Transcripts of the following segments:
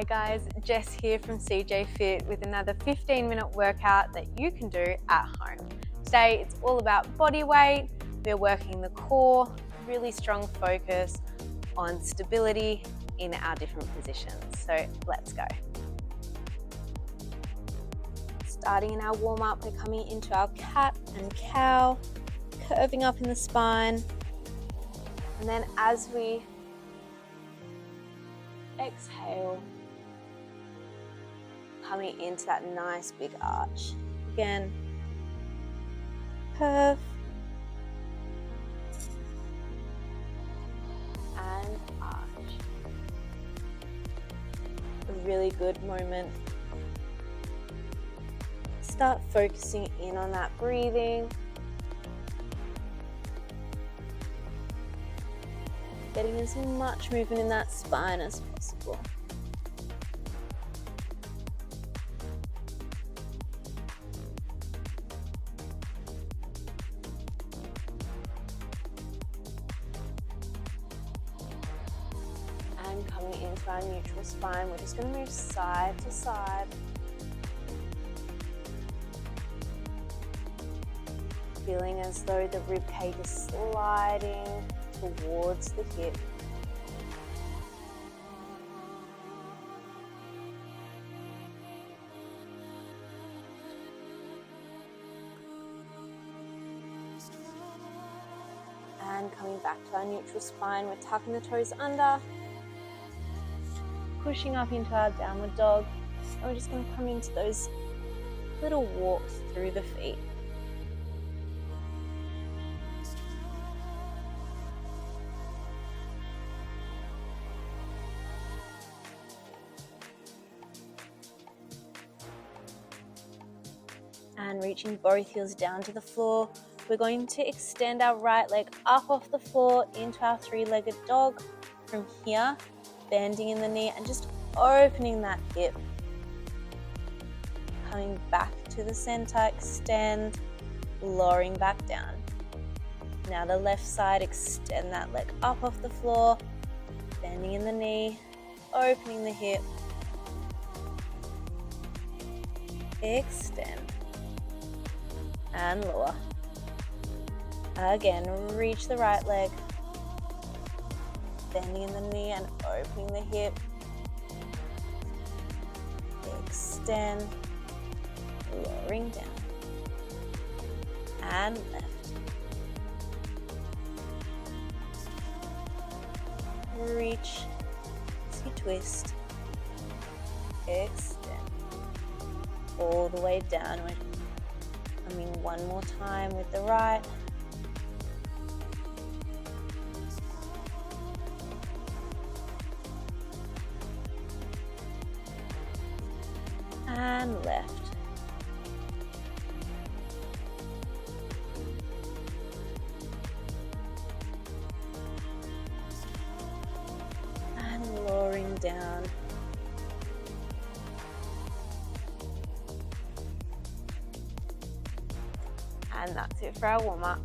Hi guys, Jess here from CJFIT with another 15-minute workout that you can do at home. Today it's all about body weight. We're working the core, really strong focus on stability in our different positions. So let's go. Starting in our warm-up, we're coming into our cat and cow, curving up in the spine. And then as we exhale, coming into that nice big arch. Again, curve and arch. A really good moment. Start focusing in on that breathing. Getting as much movement in that spine as possible. And coming into our neutral spine, we're just going to move side to side. Feeling as though the rib cage is sliding towards the hip. And coming back to our neutral spine, we're tucking the toes under, pushing up into our downward dog, and we're just going to come into those little walks through the feet. And reaching both heels down to the floor, we're going to extend our right leg up off the floor into our three-legged dog. From here, bending in the knee and just opening that hip. Coming back to the center, extend, lowering back down. Now the left side, extend that leg up off the floor, bending in the knee, opening the hip, extend, and lower. Again, reach the right leg, bending in the knee and opening the hip, extend, lowering down, and left. Reach, twist, extend, all the way downward. Coming one more time with the right. And left. And lowering down. And that's it for our warm-up.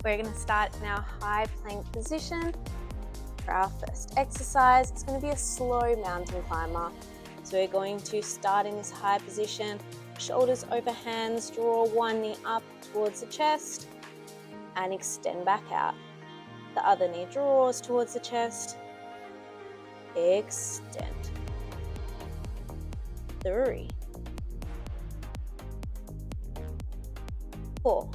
We're going to start in our high plank position. For our first exercise, it's going to be a slow mountain climber. So we're going to start in this high position, shoulders over hands, draw one knee up towards the chest and extend back out. The other knee draws towards the chest, extend. 3, 4,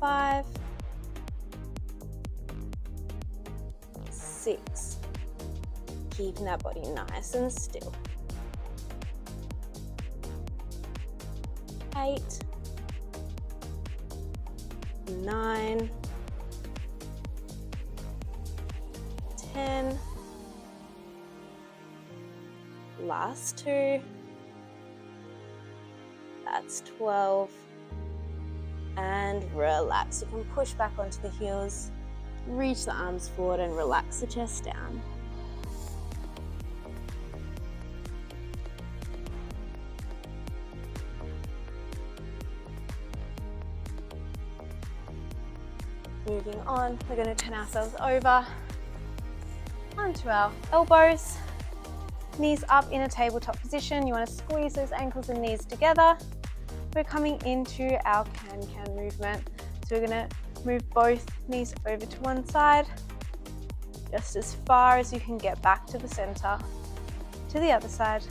5, 6. Keeping that body nice and still. 8, 9, 10. Last 2. That's 12. And relax. You can push back onto the heels, reach the arms forward and relax the chest down. Moving on, we're going to turn ourselves over onto our elbows, knees up in a tabletop position. You want to squeeze those ankles and knees together. We're coming into our can-can movement. So we're going to move both knees over to one side, just as far as you can get back to the center, to the other side.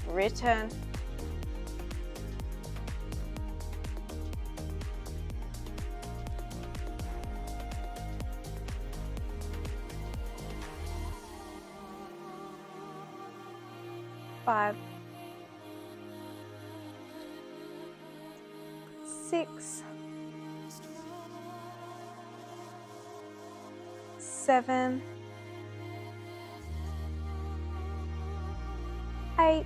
Return. Five, 6, 7, 8,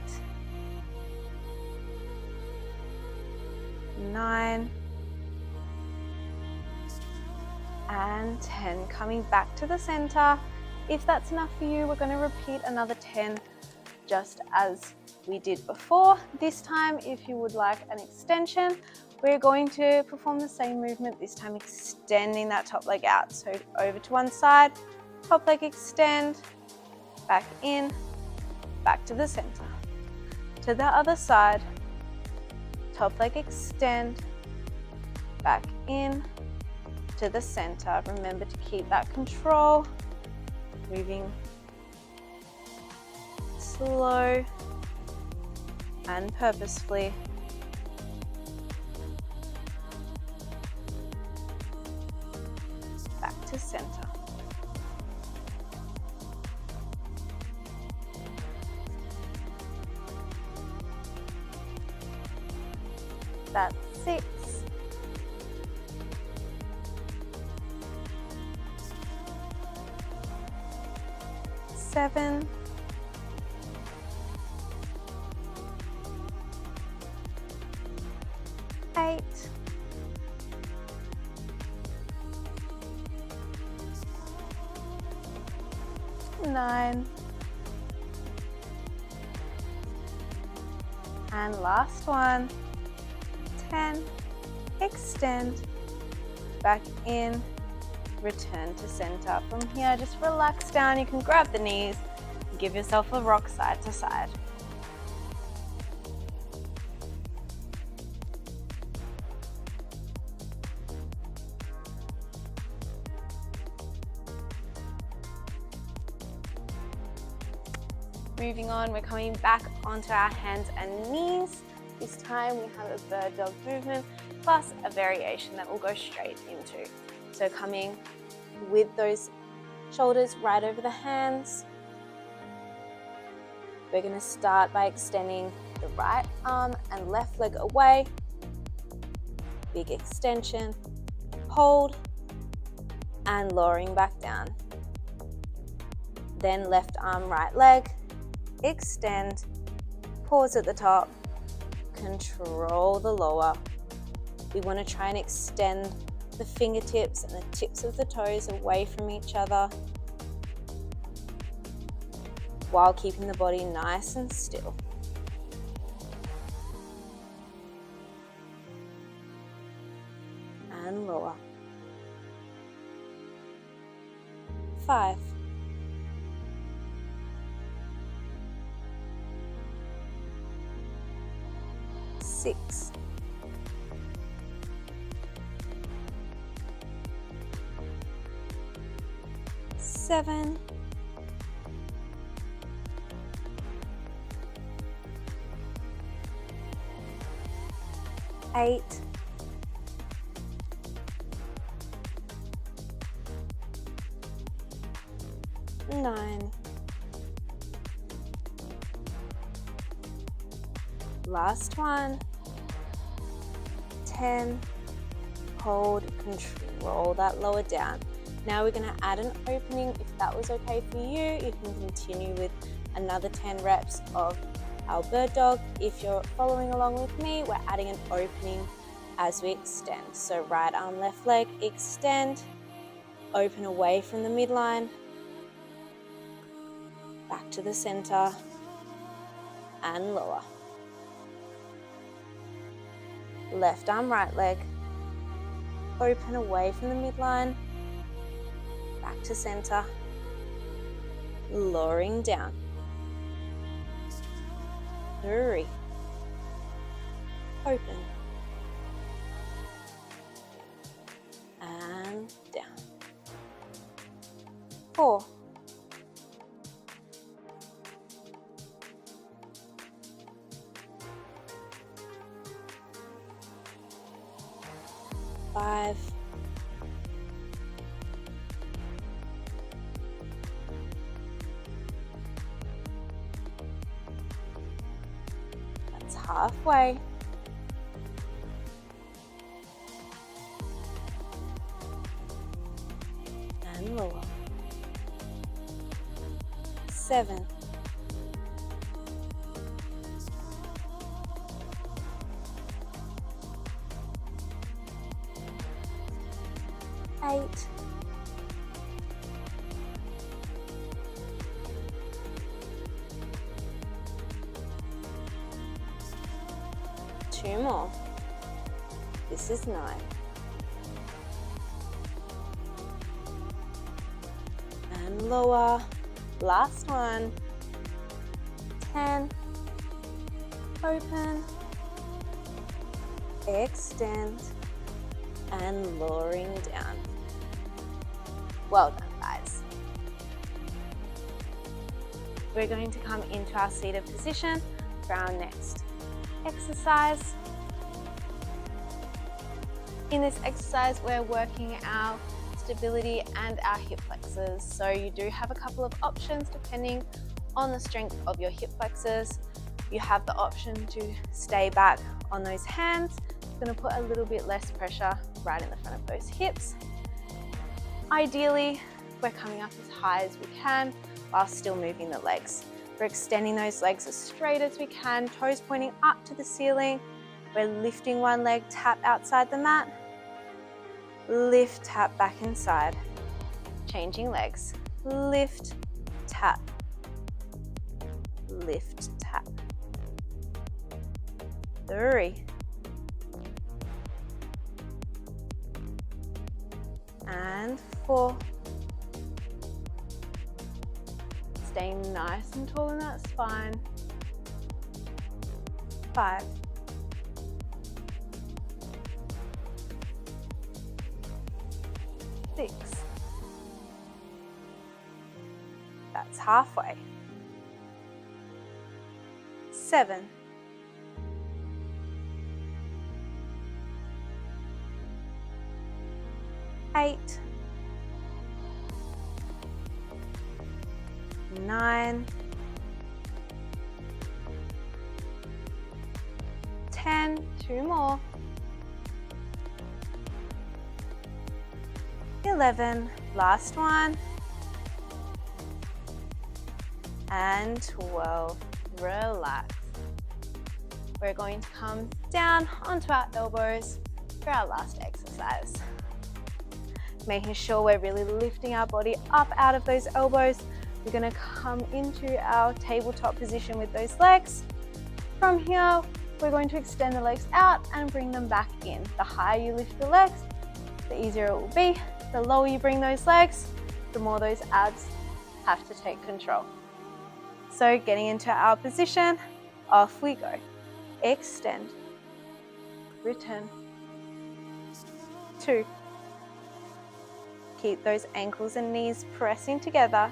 9, and 10. Coming back to the center. If that's enough for you, we're going to repeat another 10 just as we did before. This time, if you would like an extension, we're going to perform the same movement, this time extending that top leg out. So over to one side, top leg extend, back in, back to the center. To the other side, top leg extend, back in, to the center. Remember to keep that control, moving slow and purposefully. Back to center. That's 6. 7. 8. 9. And last one, 10. Extend, back in, return to center. From here, just relax down. You can grab the knees, give yourself a rock side to side. Moving on, we're coming back onto our hands and knees. This time we have a bird dog movement plus a variation that we'll go straight into. So coming with those shoulders right over the hands, we're going to start by extending the right arm and left leg away. Big extension, hold, and lowering back down. Then left arm, right leg, extend, pause at the top, control the lower. We want to try and extend the fingertips and the tips of the toes away from each other while keeping the body nice and still. And lower. 5. 6. 7. 8. 9. Last one. 10. Hold, control that lower down. Now we're going to add an opening. If that was okay for you, you can continue with another 10 reps of our bird dog. If you're following along with me, we're adding an opening as we extend. So right arm, left leg, extend, open away from the midline, back to the center, and lower. Left arm, right leg, open away from the midline, back to center, lowering down. 3, open, and down. 4, 5, 's halfway. 10 lower. 7, 8, 2 more. This is 9. And lower. Last one. 10. Open. Extend. And lowering down. Well done, guys. We're going to come into our seated position for our next exercise. In this exercise, we're working our stability and our hip flexors. So you do have a couple of options depending on the strength of your hip flexors. You have the option to stay back on those hands. It's going to put a little bit less pressure right in the front of those hips. Ideally, we're coming up as high as we can while still moving the legs. We're extending those legs as straight as we can, toes pointing up to the ceiling. We're lifting one leg, tap outside the mat. Lift, tap back inside. Changing legs. Lift, tap. Lift, tap. 3. And 4. Staying nice and tall in that spine. 5. 6. That's halfway. 7. 8. 9. 10. 2 more. 11. Last one. And 12. Relax. We're going to come down onto our elbows for our last exercise. Making sure we're really lifting our body up out of those elbows. We're going to come into our tabletop position with those legs. From here, we're going to extend the legs out and bring them back in. The higher you lift the legs, the easier it will be. The lower you bring those legs, the more those abs have to take control. So getting into our position, off we go. Extend, return, 2. Keep those ankles and knees pressing together.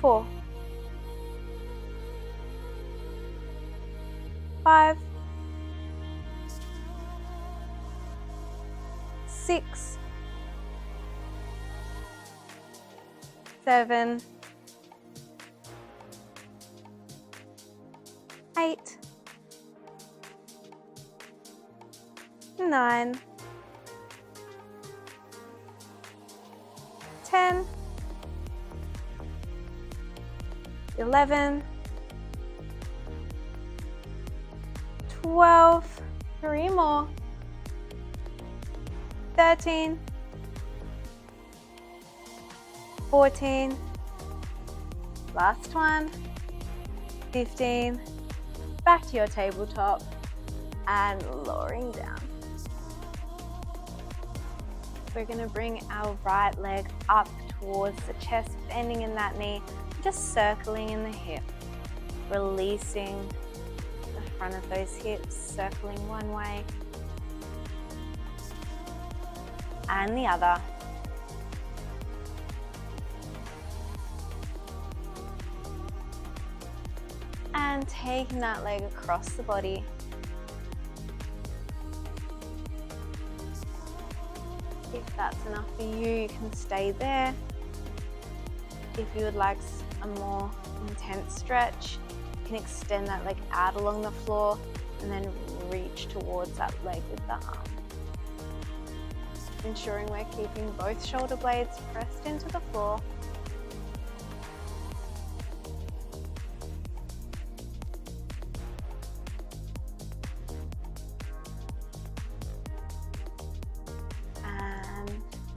4. 5. 6. 7. 8. 9. 10. 11. 12. 3 more. 13. 14. Last one. 15. Back to your tabletop. and lowering down. We're going to bring our right leg up towards the chest, bending in that knee, just circling in the hip, releasing the front of those hips, circling one way and the other. And taking that leg across the body. If that's enough for you, you can stay there. If you would like a more intense stretch, you can extend that leg out along the floor and then reach towards that leg with the arm. Ensuring we're keeping both shoulder blades pressed into the floor.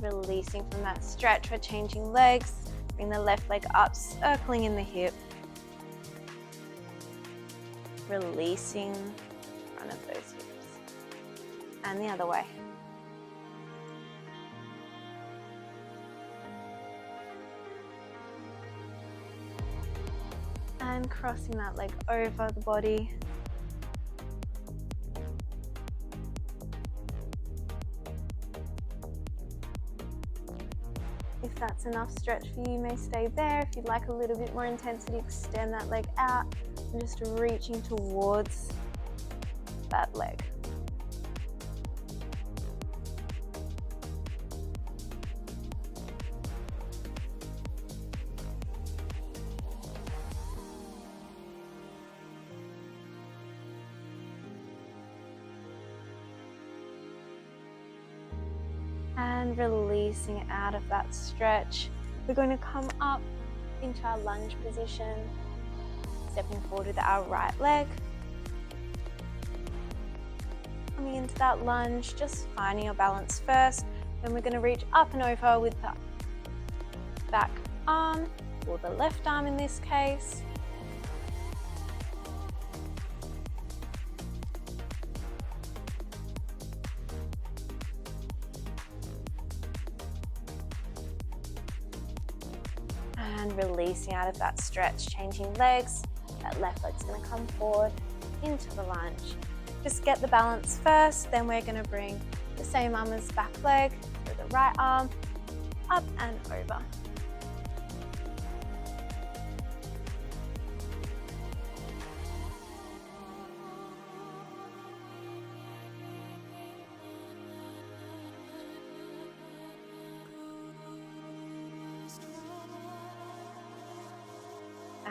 Releasing from that stretch, we're changing legs. Bring the left leg up, circling in the hip. Releasing front of those hips. And the other way. And crossing that leg over the body. If that's enough stretch for you, you may stay there. If you'd like a little bit more intensity, extend that leg out and just reaching towards that leg. And releasing out of that stretch. We're going to come up into our lunge position, stepping forward with our right leg. Coming into that lunge, just finding your balance first. Then we're going to reach up and over with the back arm, or the left arm in this case. And releasing out of that stretch, changing legs. That left leg's going to come forward into the lunge. Just get the balance first, then we're going to bring the same arm as back leg, so the right arm up and over.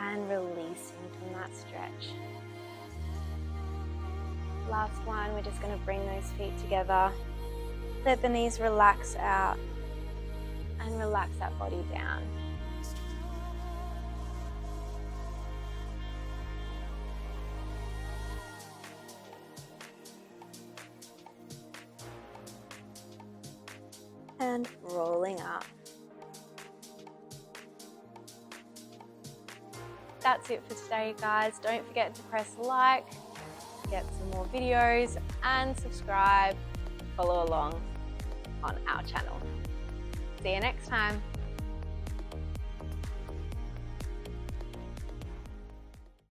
And releasing from that stretch. Last one, we're just going to bring those feet together. Let the knees relax out and relax that body down. And rolling up. That's it for today, guys. Don't forget to press like, get some more videos, and subscribe, follow along on our channel. See you next time.